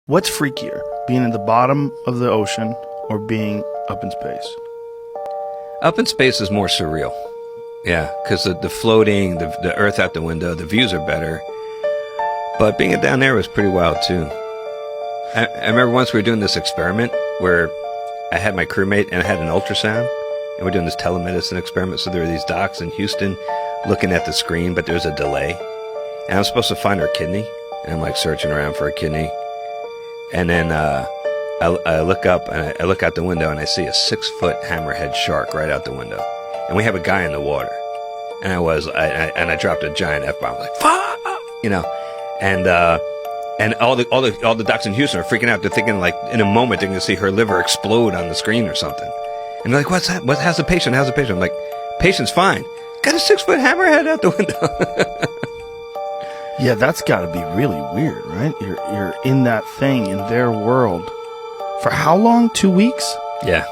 What's freakier, being at the bottom of the ocean or being up in space? Up in space is more surreal. Yeah, because the floating, the earth out the window, the views are better. But being down there was pretty wild too. I remember once we were doing this experiment where I had my crewmate and I had an ultrasound, and we're doing this telemedicine experiment. So there were these docs in Houston looking at the screen, but there's a delay. And I'm supposed to find her kidney, and I'm like searching around for a kidney. And then I look up and I look out the window and I see a 6-foot hammerhead shark right out the window. And we have a guy in the water. And I dropped a giant F-bomb, like, fuck, you know. And all the docs in Houston are freaking out. They're thinking, like, in a moment they're going to see her liver explode on the screen or something. And they're like, what's that? How's the patient? How's the patient? I'm like, patient's fine. Got a 6-foot hammerhead out the window. Yeah, that's got to be really weird, right? You're in that thing, in their world. For how long? 2 weeks? Yeah.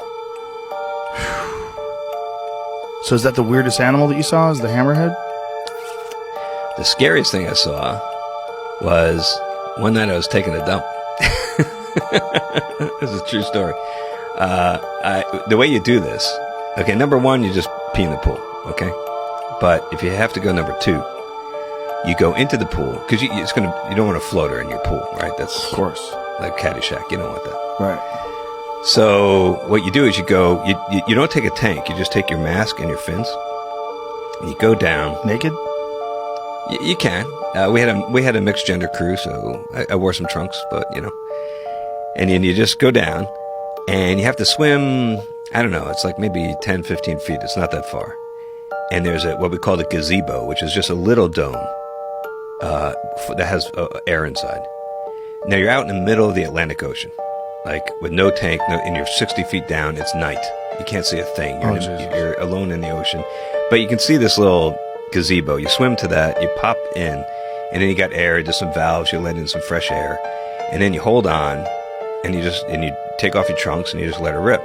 So is that the weirdest animal that you saw, is the hammerhead? The scariest thing I saw was one night I was taking a dump. This is a true story. The way you do this, okay, number one, you just pee in the pool, okay? But if you have to go number two, you go into the pool, because you don't want a floater in your pool, right? That's, of course, like Caddyshack. You don't want that. Right. So what you do is you don't take a tank. You just take your mask and your fins, and you go down. Naked? You can. We had a mixed gender crew, so I wore some trunks, but you know. And then you just go down, and you have to swim. I don't know. It's like maybe 10, 15 feet. It's not that far. And there's what we call a gazebo, which is just a little dome that has air inside. Now you're out in the middle of the Atlantic Ocean, like with no tank, and you're 60 feet down. It's night. You can't see a thing. You're alone in the ocean, but you can see this little gazebo. You swim to that. You pop in, and then you got air. Just some valves. You let in some fresh air, and then you hold on, and you take off your trunks and you just let it rip.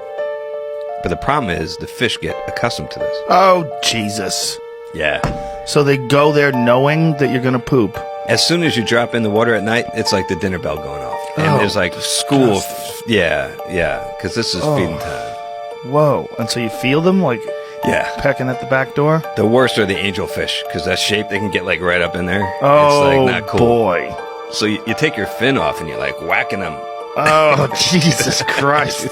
But the problem is the fish get accustomed to this. Oh, Jesus. Yeah. So they go there knowing that you're going to poop. As soon as you drop in the water at night, it's like the dinner bell going off. And there's like school. Yeah. Because this is feeding time. Whoa. And so you feel them like pecking at the back door? The worst are the angelfish, because that shape, they can get like right up in there. Oh, it's like not cool. Boy. So you take your fin off and you're like whacking them. Oh, Jesus Christ.